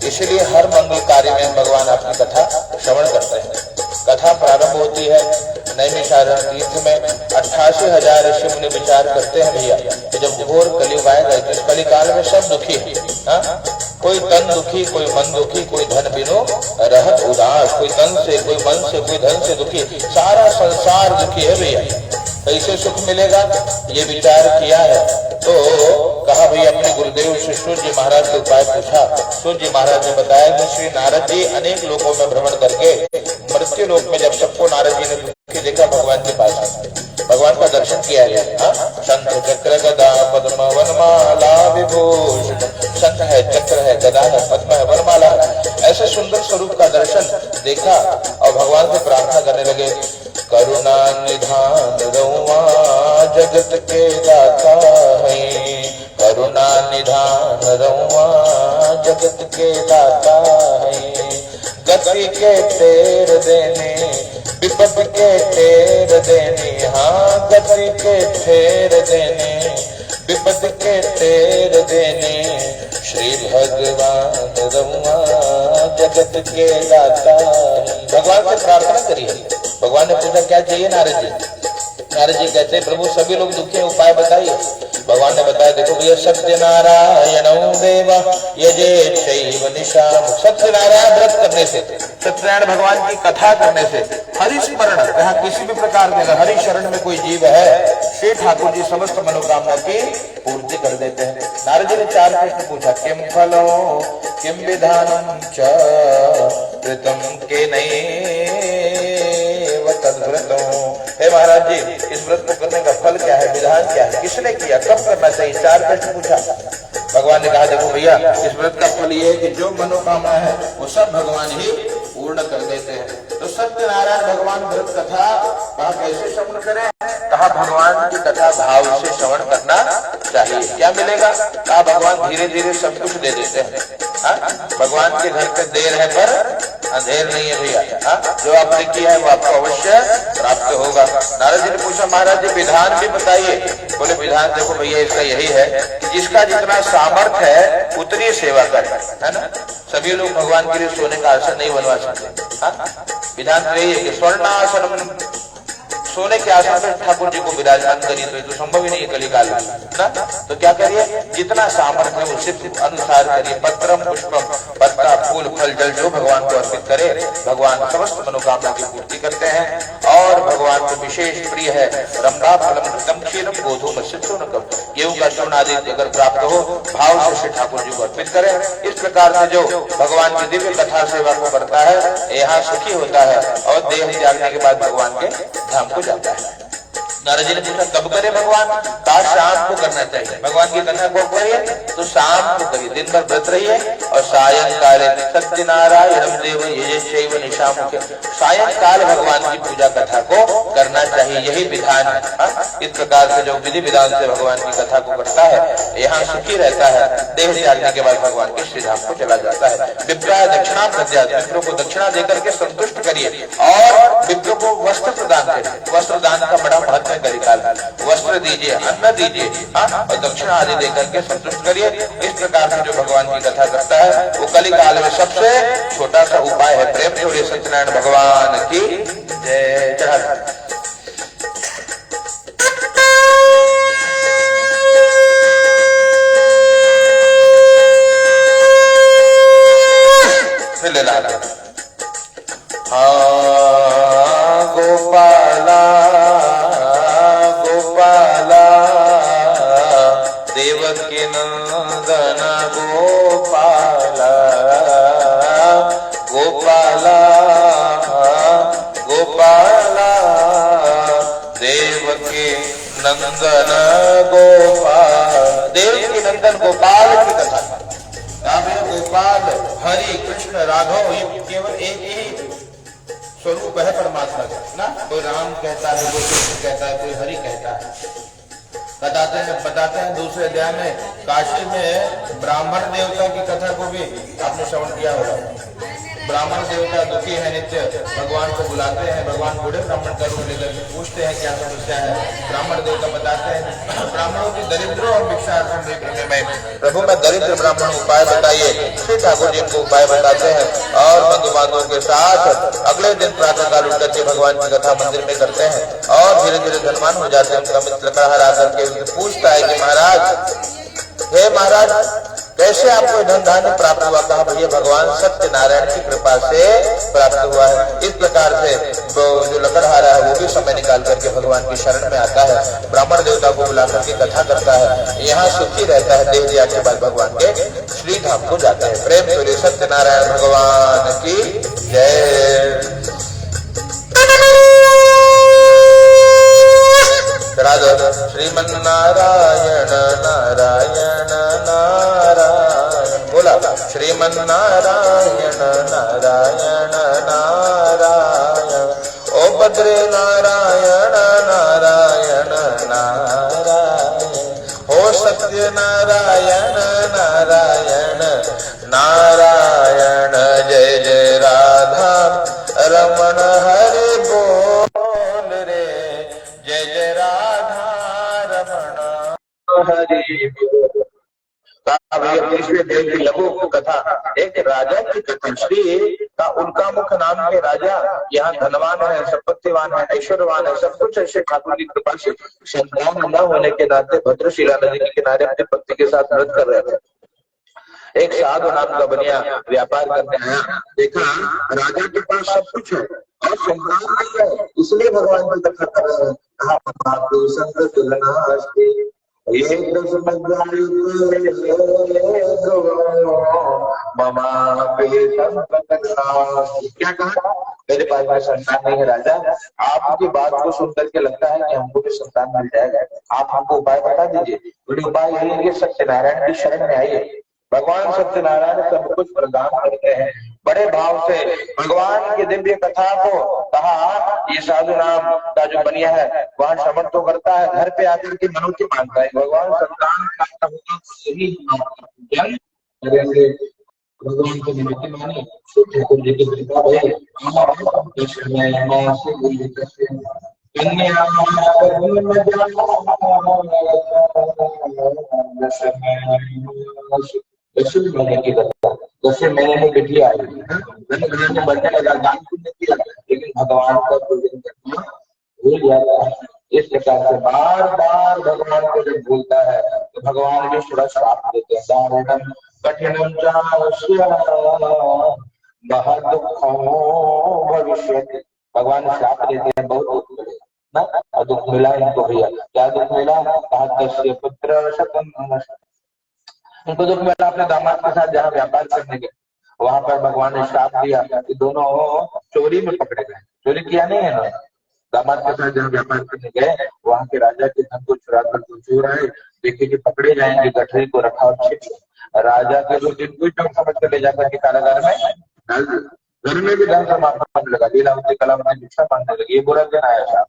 इसलिए हर मंगल कार्य में भगवान आपकी कथा श्रवण करते हैं। कथा प्रारंभ होती है नैमिषारण्य तीर्थ में। 88,000 ऋषि मुनि विचार करते हैं भैया कि जब घोर कलयुग आएगा, इस कलिकाल में सब दुखी है। कोई तन दुखी, कोई मन दुखी, कोई धन बिनो रहत उदास, कोई तन से, कोई मन से, कोई धन से दुखी, सारा संसार दुखी है भैया। कैसे सुख मिलेगा, ये विचार किया है तो कहा भैया अपने गुरुदेव श्री सूर्य जी महाराज से उपाय पूछा। सूर्य जी महाराज ने बताया कि श्री नारद जी अनेक लोकों में भ्रमण करके मृत्यु लोक में जब सबको नारद जी ने दुखी देखा, भगवान के पास भगवान का दर्शन किया गया। शंख चक्र गदा पद्म वनमाला विभूषण, शंख है, चक्र है, गदा है, पद्म है, वनमाला है, ऐसे सुंदर स्वरूप का दर्शन देखा और भगवान से प्रार्थना करने लगे। करुणा निधान रउआ जगत के दाता है, करुणा निधान रउआ जगत के दाता है, गति के तेर देने विपद के तेर देने, हाँ गति के तेर देने विपद के तेर देने, श्री भगवान रउआ जगत के दाता है। भगवान से प्रार्थना करिए। भगवान ने पूछा क्या चाहिए नारद जी? नारद जी कहते प्रभु सभी लोग दुखी, उपाय बताइए। भगवान ने बताया देखो भैया, सत्यनारायण देवा यजे शैव निशाम, सत्यनारायण व्रत करने से, सत्यनारायण भगवान की कथा करने से, हरि स्मरण, यहाँ किसी भी प्रकार के हरि शरण में कोई जीव है, श्री ठाकुर जी समस्त मनोकामना की पूर्ति कर देते हैं। नारद जी ने 4 प्रश्न पूछा। किम फलो किम विधानम च कृतम के नये तद्व्रतो, हे महाराज जी इस व्रत को करने का फल क्या है, विधान क्या है, किसने किया, कब करना चाहिए, 4 प्रश्न पूछा। भगवान ने कहा देखो भैया इस व्रत का फल ये है कि जो मनोकामना है वो सब भगवान ही पूर्ण कर देते हैं। तो सत्यनारायण भगवान व्रत कथा कहा कैसे श्रवण करें, कहा भगवान की कथा भाव से श्रवण करना चाहिए। क्या मिलेगा, कहा भगवान धीरे धीरे सब कुछ दे देते हैं। भगवान के घर पे देर है पर अंधेर नहीं है भैया। जो आपने किया है वो आपको अवश्य प्राप्त होगा। नारद जी ने पूछा महाराज जी विधान भी बताइए। बोले विधान देखो भैया इसका यही है कि जिसका जितना सामर्थ्य है उतनी सेवा करे, है ना। सभी लोग भगवान के लिए सोने का आसन नहीं बनवा सकते। विधान तो यही है कि स्वर्णासन, सोने के आसन पर ठाकुर जी को विराजमान करिए, तो ये तो संभव ही नहीं है कलिकाल में ना। तो क्या करिए, जितना सामर्थ्य है उसी अनुसार करिए। पत्रम पुष्पम, पत्ता फूल फल जल जो भगवान को अर्पित करे, भगवान समस्त मनोकामना की पूर्ति करते हैं। और भगवान को विशेष प्रिय है रंभा फलम घृतम क्षीरम गोधूम सिद्धूनकम, गेहूं का चूर्ण आदि अगर प्राप्त हो भाव से श्री ठाकुर जी को अर्पित करें। इस प्रकार से जो भगवान की दिव्य कथा सेवा को करता है यहाँ सुखी होता है और देह त्यागने के बाद भगवान के धाम को जाता है। नारद जी ने पूछा कब करे भगवान, कहा शाम को करना चाहिए। भगवान की कथा को करिए तो शाम को करिए, दिन भर व्रत रहिए और सायंकाल सत्यनारायण देव ये शैव निशामुखे, सायंकाल भगवान की पूजा कथा को करना चाहिए। यही विधान है। इस प्रकार से जो विधि विधान से भगवान की कथा को करता है यहाँ सुखी रहता है। देह त्यागने के बाद भगवान के श्री धाम को चला जाता है। विप्राय दक्षिणा प्रत्यात, विप्रों को दक्षिणा देकर के संतुष्ट करिए और विप्रों को वस्त्र प्रदान करिए। वस्त्र दान का बड़ा महत्व है कलिकाल, वस्त्र दीजिए, अन्न दीजिए और दक्षिणा आदि देकर के संतुष्ट करिए। इस प्रकार से जो भगवान की कथा करता है वो कलिकाल में सबसे छोटा सा उपाय है। प्रेम जोड़िए सत्यनारायण भगवान की जय। चढ़ा गोपाला गोपाला देवकी नंदन गोपाला गोपाला गोपाला देवकी नंदन गोपाल। देवकी नंदन गोपाल की कथा, गोपाल हरि कृष्ण राघव ये केवल एक ही स्वरूप है परमात्मा का ना। कोई राम कहता है, कोई कृष्ण कहता है, कोई हरि कहता है। बताते हैं दूसरे अध्याय में काशी में ब्राह्मण देवता की कथा को भी आपने श्रवण किया होगा। ब्राह्मण देवता दुखी है नित्य, भगवान को बुलाते हैं, भगवान बूढ़े ब्राह्मण का रूप लेकर के पूछते हैं क्या समस्या है। ब्राह्मण देवता बताते हैं ब्राह्मणों की दरिद्रों और भिक्षार्थम में प्रभु मैं दरिद्र ब्राह्मण उपाय बताइए। श्री ठाकुर जी को उपाय बताते हैं और बंधु बांधवों के साथ अगले दिन प्रातः काल उठ करके भगवान की कथा मंदिर में करते हैं और धीरे धीरे धनवान हो जाते हैं। उनका मित्र कड़हर आकर के पूछता है कि महाराज, हे महाराज कैसे आपको धन धान्य प्राप्त हुआ? कहा भैया भगवान सत्यनारायण की कृपा से प्राप्त हुआ है। इस प्रकार से जो लकड़हारा है वो भी समय निकाल करके भगवान की शरण में आता है, ब्राह्मण देवता को बुला करके कथा करता है, यहाँ सुखी रहता है। देह दिया के बाद भगवान के श्री धाम को जाता है। प्रेम से सत्यनारायण भगवान की जय। श्रीमन नारायण नारायण नारायण, बोला श्रीमन नारायण नारायण नारायण, ओ भद्रे नारायण नारायण नारायण, हो सत्य नारायण नारायण नारायण, जय जय राधा रमण हरे बोल रे, जय जय राधा रमण हरि बोल। की लघु कथा, एक राजा की कथा। श्री का उनका मुख नाम के राजा यहाँ धनवान है, संपत्तिवान है, ऐश्वर्यवान है, सब कुछ ऐसे ठाकुर की कृपा से संतान न होने के नाते भद्रशिला नदी के किनारे अपनी पत्नी के साथ व्रत कर रहे थे। एक साधु नाम का बनिया व्यापार करने आया, देखा राजा के पास सब कुछ है और संतान नहीं है, इसलिए भगवान की कथा कर रहे हैं। क्या कहा? मेरे पास में संतान नहीं है राजा, आपकी बात को सुन करके लगता है कि हमको भी संतान मिल जाएगा, आप हमको उपाय बता दीजिए। उपाय यही है कि सत्यनारायण की शरण में आइए। भगवान सत्यनारायण सब कुछ प्रदान करते हैं। बड़े भाव से भगवान की दिव्य कथा को कहा। ये साधु नाम का जो बनिया है वह श्रवण तो करता है, घर पे आकर के मनोती मांगता है भगवान संतान भगवान को मनोती माने ठाकुर जी की कृपा है। महीने की कथा, 10 महीने में बिटिया आई, मैंने बढ़ने लगा, दान पुण्य किया, लेकिन भगवान का पूजन करना भूल जाता है। इस प्रकार से बार बार भगवान को जब भूलता है तो भगवान भी थोड़ा श्राप देते हैं। दारुणम कठिनम भविष्य, भगवान श्राप देते हैं, बहुत दुख मिलेगा ना। और दुख मिला इनको भैया, क्या दुख मिला? कहा पुत्र शतम, उनको दुख मिला अपने दामाद के साथ जहाँ व्यापार करने गए, वहां पर भगवान ने श्राप दिया कि दोनों चोरी में पकड़े गए। चोरी किया नहीं है ना, दामाद के साथ जहाँ व्यापार करने गए वहां के राजा के धन को चुरा कर चोर आए, देखे कि पकड़े जाएंगे, गठरी को रखा और छिप राजा के जो दिन को समझ कर ले जाकर के कारागार में डाल दिया। घर में भी धन समापन लगा, लीलावती कलावती भिक्षा मांगने लगी। ये बुरा दिन आया था,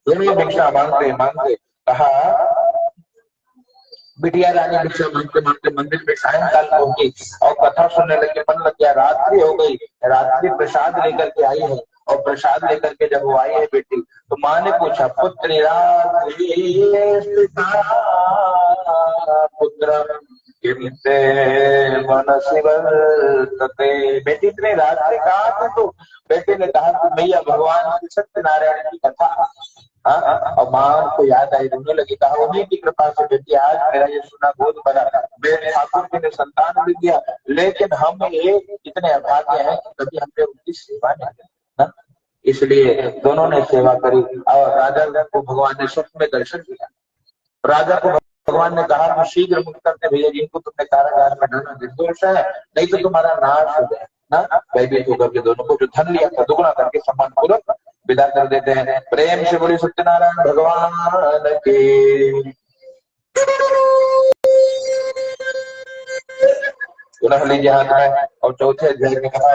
दोनों भिक्षा मांगते मांगते कहा बिटिया रानी भिक्षा मांगते मांगते मंदिर में सायंकाल पहुंची और कथा सुनने लगे, मन लग गया। रात्रि हो गई, रात्रि प्रसाद लेकर के आई है और प्रसाद लेकर के जब वो आई है बेटी तो माँ ने पूछा पुत्री पुत्र बेटी इतनी रात से कहा था? तो बेटे ने कहा कि भैया भगवान सत्यनारायण की कथा। और माँ को याद आई, रोने लगी। कहा उन्हीं की कृपा से बेटी आज मेरा ये सुना गोद भरा, मेरे ठाकुर जी ने संतान भी दिया, लेकिन हम ये इतने अभागे हैं कि कभी हमने उनकी सेवा नहीं की। इसलिए दोनों ने सेवा करी और राजा को भगवान ने स्वप्न में दर्शन दिया। राजा को भगवान ने कहा कि शीघ्र मुक्त करते भैया, जिनको तुमने कारागार में डाला निर्दोष है, नहीं तो तुम्हारा नाश हो जाए ना। भयभीत होकर के दोनों को जो धन लिया था दुगुना करके सम्मान पूर्वक विदा कर देते हैं। प्रेम से बोली सत्यनारायण भगवान की। पुनः लीजिए हाथ में और चौथे अध्याय में कहा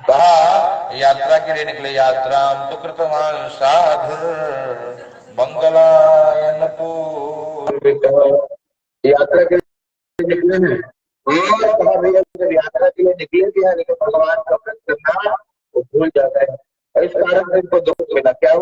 कहा यात्रा के लिए निकले, यात्रा तो कृतवान साधु मंगलायन यात्रा के लिए निकले हैं और कहा भैया जब यात्रा के लिए निकले भी है लेकिन भगवान का व्रत करना वो भूल जाता है, इस कारण से इनको दुख मिला। क्या